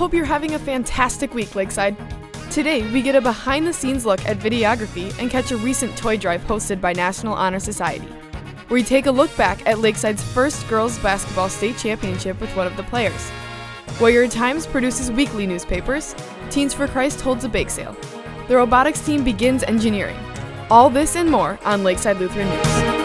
hope you're having a fantastic week, Lakeside. Today, we get a behind-the-scenes look at videography and catch a recent toy drive hosted by National Honor Society, where we take a look back at Lakeside's first girls basketball state championship with one of the players. Warrior Times produces weekly newspapers. Teens for Christ holds a bake sale. The robotics team begins engineering. All this and more on Lakeside Lutheran News.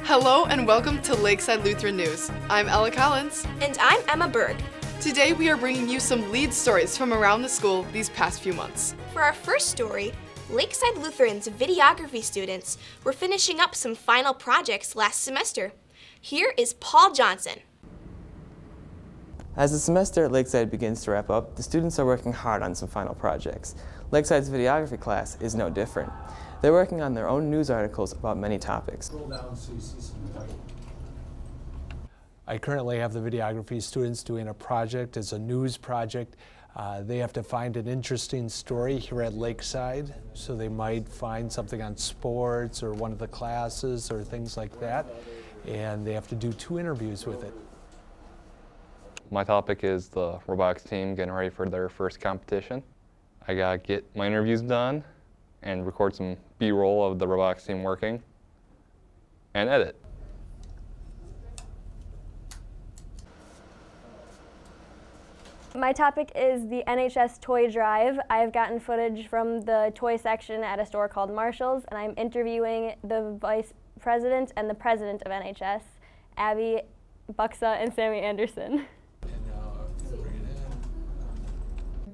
Hello and welcome to Lakeside Lutheran News. I'm Ella Collins. And I'm Emma Berg. Today we are bringing you some lead stories from around the school these past few months. For our first story, Lakeside Lutheran's videography students were finishing up some final projects last semester. Here is Paul Johnson. As the semester at Lakeside begins to wrap up, the students are working hard on some final projects. Lakeside's videography class is no different. They're working on their own news articles about many topics. I currently have the videography students doing a project. It's a news project. They have to find an interesting story here at Lakeside, so they might find something on sports or one of the classes or things like that, and they have to do 2 interviews with it. My topic is the robotics team getting ready for their first competition. I gotta get my interviews done and record some B-roll of the robotics team working and edit. My topic is the NHS toy drive. I've gotten footage from the toy section at a store called Marshall's, and I'm interviewing the vice president and the president of NHS, Abby Buxa and Sammy Anderson.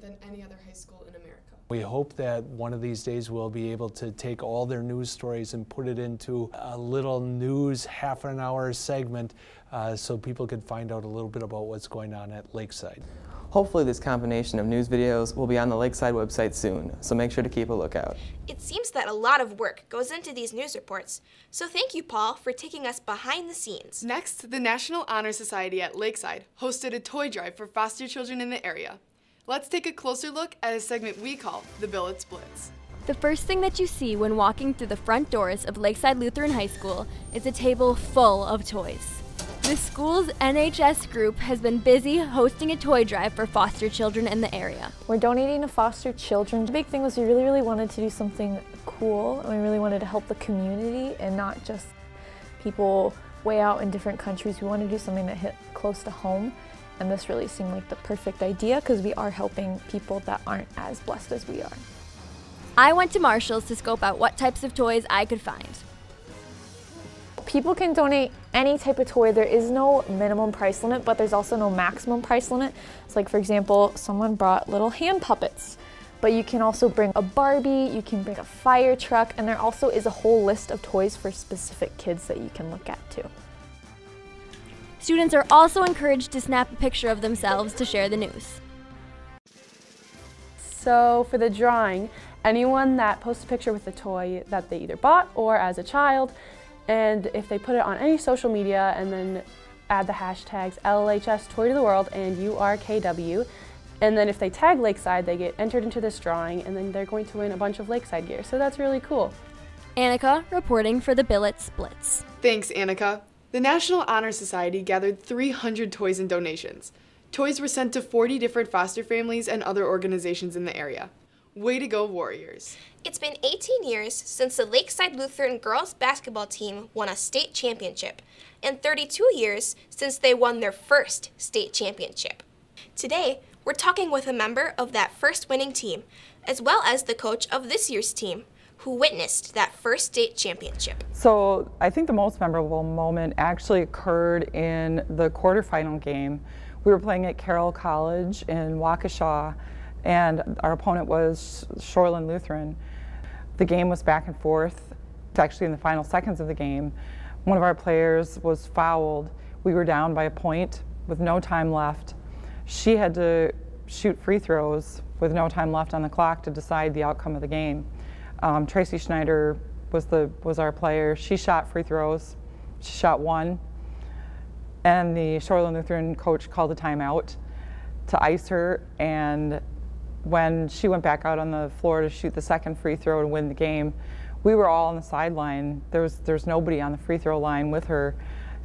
Than any other high school in America. We hope that one of these days we'll be able to take all their news stories and put it into a little news half-an-hour segment so people can find out a little bit about what's going on at Lakeside. Hopefully this combination of news videos will be on the Lakeside website soon, so make sure to keep a lookout. It seems that a lot of work goes into these news reports, so thank you, Paul, for taking us behind the scenes. Next, the National Honor Society at Lakeside hosted a toy drive for foster children in the area. Let's take a closer look at a segment we call the Billets Blitz. The first thing that you see when walking through the front doors of Lakeside Lutheran High School is a table full of toys. The school's NHS group has been busy hosting a toy drive for foster children in the area. We're donating to foster children. The big thing was we really wanted to do something cool, and we really wanted to help the community and not just people way out in different countries. We wanted to do something that hit close to home, and this really seemed like the perfect idea because we are helping people that aren't as blessed as we are. I went to Marshall's to scope out what types of toys I could find. People can donate any type of toy. There is no minimum price limit, but there's also no maximum price limit. So like, for example, someone brought little hand puppets, but you can also bring a Barbie, you can bring a fire truck, and there also is a whole list of toys for specific kids that you can look at too. Students are also encouraged to snap a picture of themselves to share the news. So for the drawing, anyone that posts a picture with a toy that they either bought or as a child, and if they put it on any social media and then add the hashtags LLHS Toy to the World and URKW, and then if they tag Lakeside, they get entered into this drawing, and then they're going to win a bunch of Lakeside gear. So that's really cool. Annika reporting for the Billets Blitz. Thanks, Annika. The National Honor Society gathered 300 toys and donations. Toys were sent to 40 different foster families and other organizations in the area. Way to go, Warriors. It's been 18 years since the Lakeside Lutheran girls basketball team won a state championship, and 32 years since they won their first state championship. Today, we're talking with a member of that first winning team, as well as the coach of this year's team, who witnessed that first state championship. So I think the most memorable moment actually occurred in the quarterfinal game. We were playing at Carroll College in Waukesha, and our opponent was Shoreland Lutheran. The game was back and forth. Actually, in the final seconds of the game, one of our players was fouled. We were down by a point with no time left. She had to shoot free throws with no time left on the clock to decide the outcome of the game. Tracy Schneider was our player. She shot free throws. She shot 1, and the Shoreland Lutheran coach called a timeout to ice her, and when she went back out on the floor to shoot the second free throw to win the game, we were all on the sideline. There's nobody on the free throw line with her,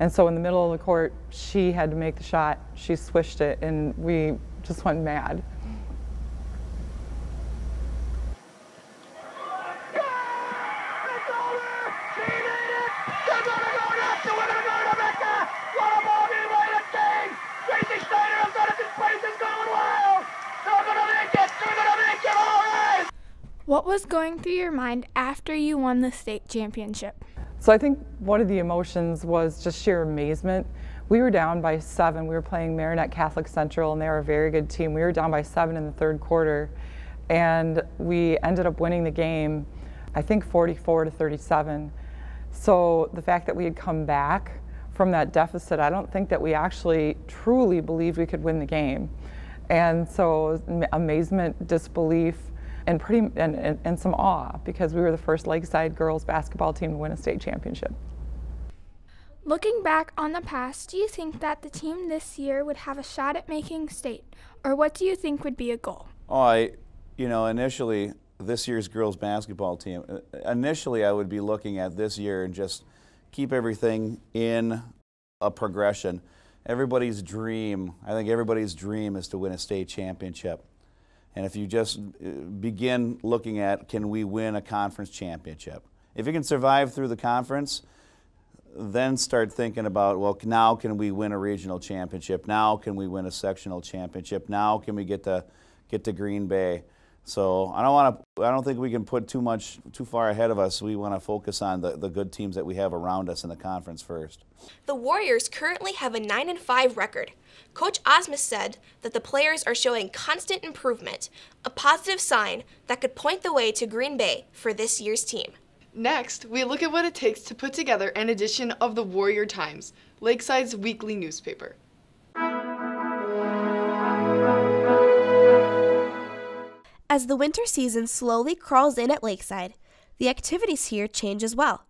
And so in the middle of the court, she had to make the shot. She swished it, and we just went mad. What was going through your mind after you won the state championship? So I think one of the emotions was just sheer amazement. We were down by 7. We were playing Marinette Catholic Central, and they were a very good team. We were down by 7 in the third quarter, and we ended up winning the game, I think 44-37. So the fact that we had come back from that deficit, I don't think that we actually truly believed we could win the game. And so amazement, disbelief, and some awe, because we were the first Lakeside girls basketball team to win a state championship. Looking back on the past, do you think that the team this year would have a shot at making state, or what do you think would be a goal? Initially, this year's girls basketball team, initially I would be looking at this year and just keep everything in a progression. Everybody's dream, I think everybody's dream is to win a state championship. And if you just begin looking at, can we win a conference championship? If you can survive through the conference, then start thinking about, well, now can we win a regional championship? Now can we win a sectional championship? Now can we get to Green Bay? So I don't think we can put too far ahead of us. We want to focus on the good teams that we have around us in the conference first. The Warriors currently have a 9-5 record. Coach Osmus said that the players are showing constant improvement, a positive sign that could point the way to Green Bay for this year's team. Next, we look at what it takes to put together an edition of the Warrior Times, Lakeside's weekly newspaper. As the winter season slowly crawls in at Lakeside, the activities here change as well.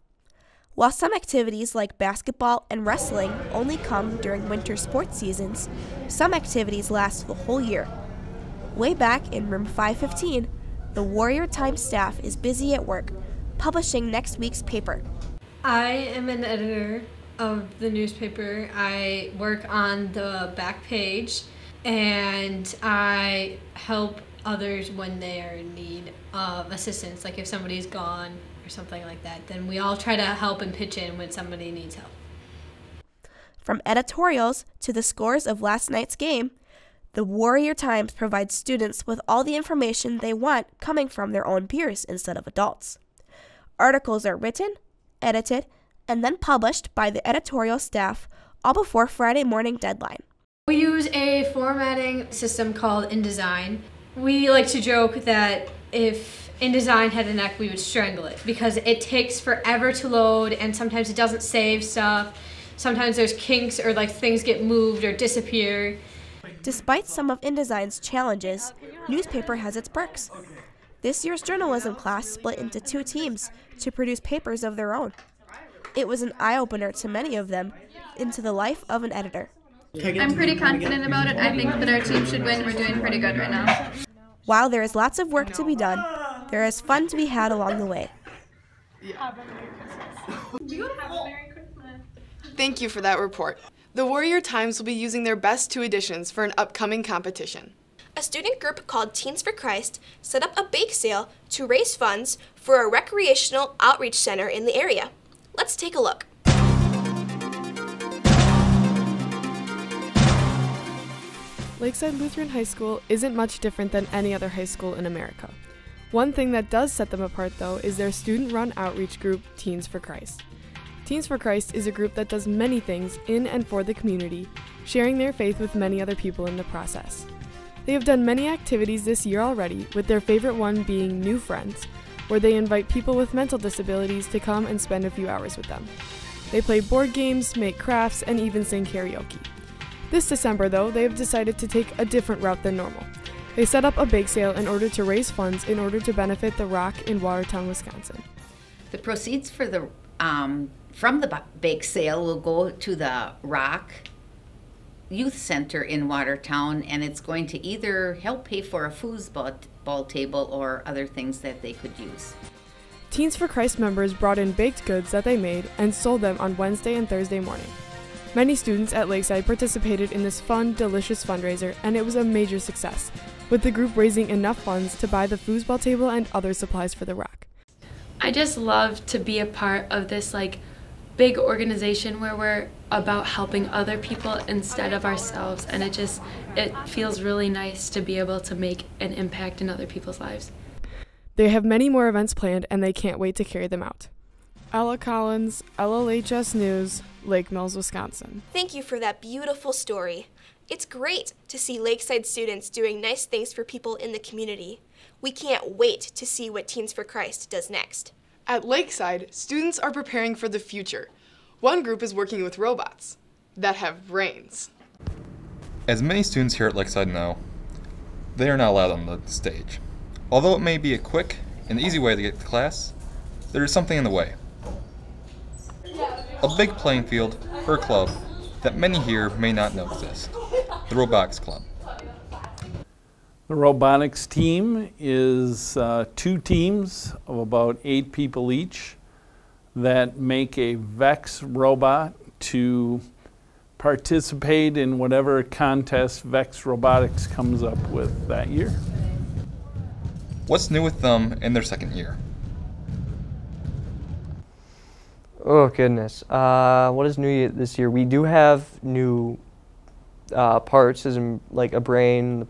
While some activities like basketball and wrestling only come during winter sports seasons, some activities last the whole year. Way back in room 515, the Warrior Times staff is busy at work, publishing next week's paper. I am an editor of the newspaper. I work on the back page, and I help others when they are in need of assistance, like if somebody's gone or something like that, then we all try to help and pitch in when somebody needs help. From editorials to the scores of last night's game, the Warrior Times provides students with all the information they want coming from their own peers instead of adults. Articles are written, edited, and then published by the editorial staff all before Friday morning deadline. We use a formatting system called InDesign. We like to joke that if InDesign had a neck, we would strangle it because it takes forever to load, and sometimes it doesn't save stuff. Sometimes there's kinks or like things get moved or disappear. Despite some of InDesign's challenges, newspaper has its perks. This year's journalism class split into 2 teams to produce papers of their own. It was an eye-opener to many of them into the life of an editor. I'm pretty confident about it. I think that our team should win. We're doing pretty good right now. While there is lots of work to be done, there is fun to be had along the way. Thank you for that report. The Warrior Times will be using their best 2 editions for an upcoming competition. A student group called Teens for Christ set up a bake sale to raise funds for a recreational outreach center in the area. Let's take a look. Lakeside Lutheran High School isn't much different than any other high school in America. One thing that does set them apart, though, is their student-run outreach group, Teens for Christ. Teens for Christ is a group that does many things in and for the community, sharing their faith with many other people in the process. They have done many activities this year already, with their favorite one being New Friends, where they invite people with mental disabilities to come and spend a few hours with them. They play board games, make crafts, and even sing karaoke. This December, though, they have decided to take a different route than normal. They set up a bake sale in order to raise funds in order to benefit the Rock in Watertown, Wisconsin. The proceeds for the from the bake sale will go to the Rock Youth Center in Watertown, and it's going to either help pay for a foosball table or other things that they could use. Teens for Christ members brought in baked goods that they made and sold them on Wednesday and Thursday morning. Many students at Lakeside participated in this fun, delicious fundraiser, and it was a major success, with the group raising enough funds to buy the foosball table and other supplies for the rock. I just love to be a part of this big organization where we're about helping other people instead of ourselves, and it feels really nice to be able to make an impact in other people's lives. They have many more events planned, and they can't wait to carry them out. Ella Collins, LLHS News, Lake Mills, Wisconsin. Thank you for that beautiful story. It's great to see Lakeside students doing nice things for people in the community. We can't wait to see what Teens for Christ does next. At Lakeside, students are preparing for the future. One group is working with robots that have brains. As many students here at Lakeside know, they are not allowed on the stage. Although it may be a quick and easy way to get to class, there is something in the way. A big playing field for a club that many here may not know exists, the Robotics Club. The robotics team is 2 teams of about 8 people each that make a VEX robot to participate in whatever contest VEX Robotics comes up with that year. What's new with them in their second year? Oh goodness, what is new this year? We do have new parts, as in like a brain,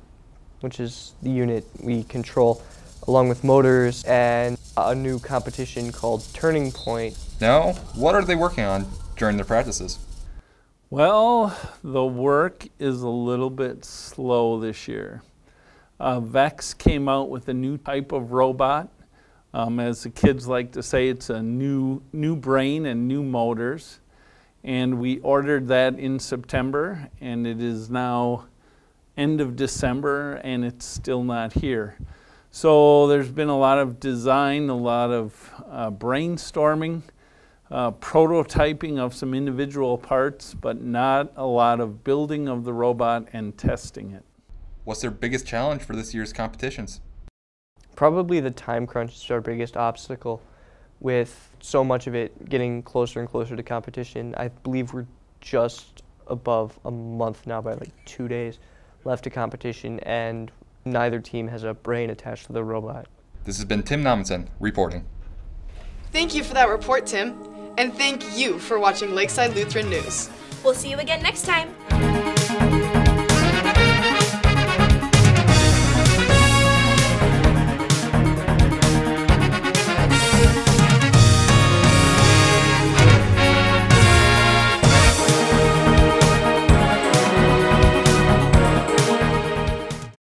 which is the unit we control, along with motors, and a new competition called Turning Point. Now, what are they working on during their practices? Well, the work is a little bit slow this year. VEX came out with a new type of robot. As the kids like to say, it's a new brain and new motors. And we ordered that in September, and it is now end of December, and it's still not here. So there's been a lot of design, a lot of brainstorming, prototyping of some individual parts, but not a lot of building of the robot and testing it. What's their biggest challenge for this year's competitions? Probably the time crunch is our biggest obstacle, with so much of it getting closer and closer to competition. I believe we're just above a month now by 2 days left to competition, and neither team has a brain attached to the robot. This has been Tim Nommensen reporting. Thank you for that report, Tim. And thank you for watching Lakeside Lutheran News. We'll see you again next time.